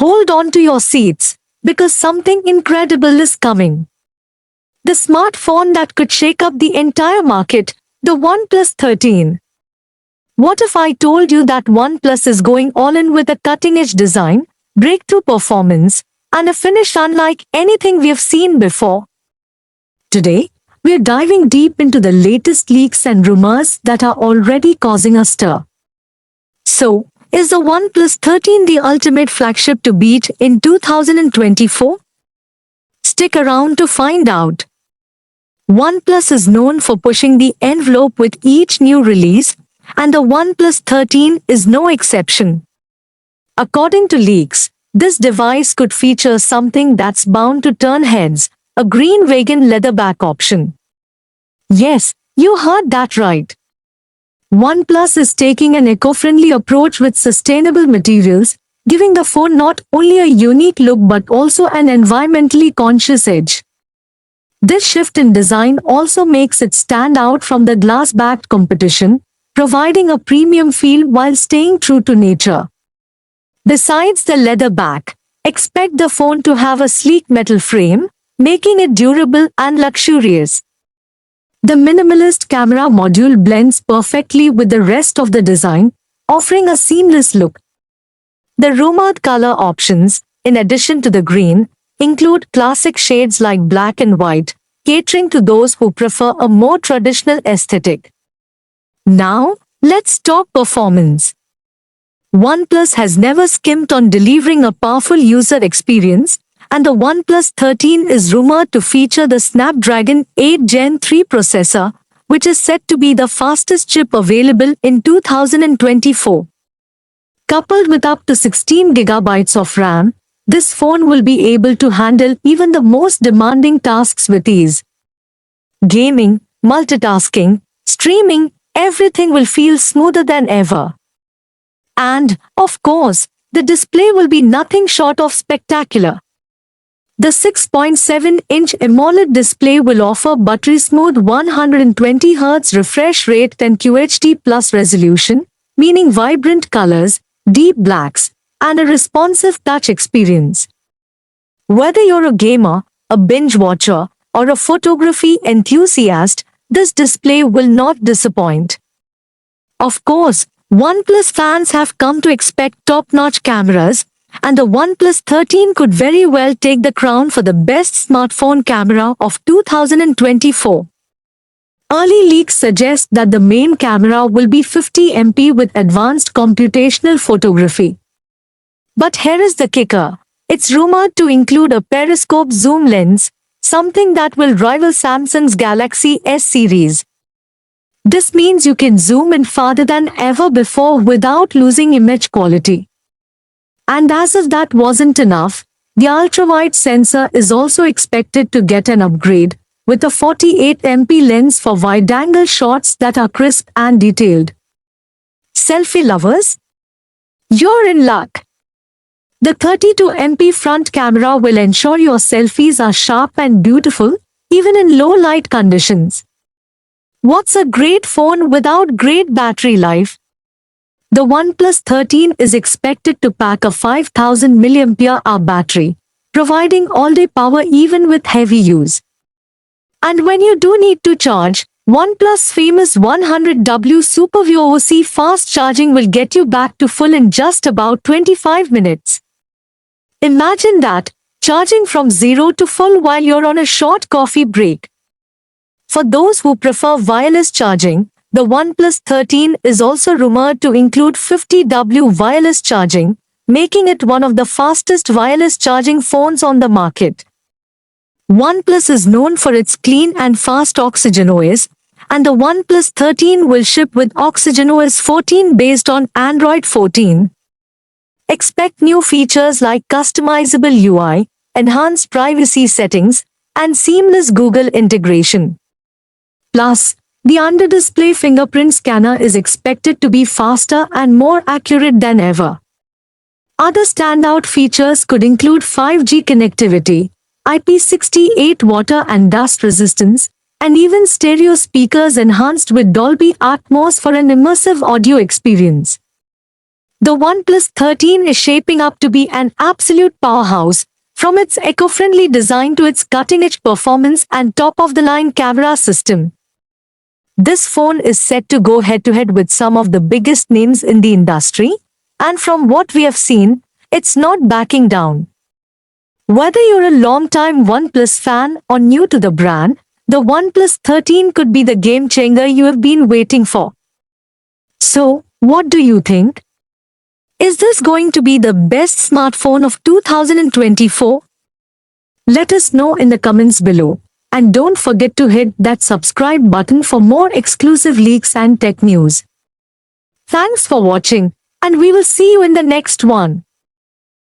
hold on to your seats, because something incredible is coming. The smartphone that could shake up the entire market, the OnePlus 13. What if I told you that OnePlus is going all in with a cutting-edge design, breakthrough performance, and a finish unlike anything we've seen before? Today, we're diving deep into the latest leaks and rumors that are already causing a stir. So, is the OnePlus 13 the ultimate flagship to beat in 2024? Stick around to find out. OnePlus is known for pushing the envelope with each new release, and the OnePlus 13 is no exception. According to leaks, this device could feature something that's bound to turn heads, a green vegan leatherback option. Yes, you heard that right. OnePlus is taking an eco-friendly approach with sustainable materials, giving the phone not only a unique look but also an environmentally conscious edge. This shift in design also makes it stand out from the glass-backed competition, providing a premium feel while staying true to nature. Besides the leather back, expect the phone to have a sleek metal frame, making it durable and luxurious. The minimalist camera module blends perfectly with the rest of the design, offering a seamless look. The rumored color options, in addition to the green, include classic shades like black and white, catering to those who prefer a more traditional aesthetic. Now, let's talk performance. OnePlus has never skimped on delivering a powerful user experience, and the OnePlus 13 is rumored to feature the Snapdragon 8 Gen 3 processor, which is said to be the fastest chip available in 2024. Coupled with up to 16 GB of RAM, this phone will be able to handle even the most demanding tasks with ease. Gaming, multitasking, streaming, everything will feel smoother than ever. And, of course, the display will be nothing short of spectacular. The 6.7-inch AMOLED display will offer buttery-smooth 120Hz refresh rate and QHD+ resolution, meaning vibrant colors, deep blacks, and a responsive touch experience. Whether you're a gamer, a binge watcher, or a photography enthusiast, this display will not disappoint. Of course, OnePlus fans have come to expect top-notch cameras, and the OnePlus 13 could very well take the crown for the best smartphone camera of 2024. Early leaks suggest that the main camera will be 50MP with advanced computational photography. But here is the kicker. It's rumored to include a periscope zoom lens, something that will rival Samsung's Galaxy S series. This means you can zoom in farther than ever before without losing image quality. And as if that wasn't enough, the ultrawide sensor is also expected to get an upgrade, with a 48MP lens for wide-angle shots that are crisp and detailed. Selfie lovers? You're in luck! The 32MP front camera will ensure your selfies are sharp and beautiful, even in low-light conditions. What's a great phone without great battery life? The OnePlus 13 is expected to pack a 5000 mAh battery, providing all-day power even with heavy use. And when you do need to charge, OnePlus' famous 100W Super VOC fast charging will get you back to full in just about 25 minutes. Imagine that, charging from zero to full while you're on a short coffee break. For those who prefer wireless charging, the OnePlus 13 is also rumored to include 50W wireless charging, making it one of the fastest wireless charging phones on the market. OnePlus is known for its clean and fast OxygenOS, and the OnePlus 13 will ship with OxygenOS 14 based on Android 14. Expect new features like customizable UI, enhanced privacy settings, and seamless Google integration. Plus, the under-display fingerprint scanner is expected to be faster and more accurate than ever. Other standout features could include 5G connectivity, IP68 water and dust resistance, and even stereo speakers enhanced with Dolby Atmos for an immersive audio experience. The OnePlus 13 is shaping up to be an absolute powerhouse, from its eco-friendly design to its cutting-edge performance and top-of-the-line camera system. This phone is set to go head-to-head with some of the biggest names in the industry, and from what we have seen, it's not backing down. Whether you're a long-time OnePlus fan or new to the brand, the OnePlus 13 could be the game-changer you have been waiting for. So, what do you think? Is this going to be the best smartphone of 2024? Let us know in the comments below. And don't forget to hit that subscribe button for more exclusive leaks and tech news. Thanks for watching, and we will see you in the next one.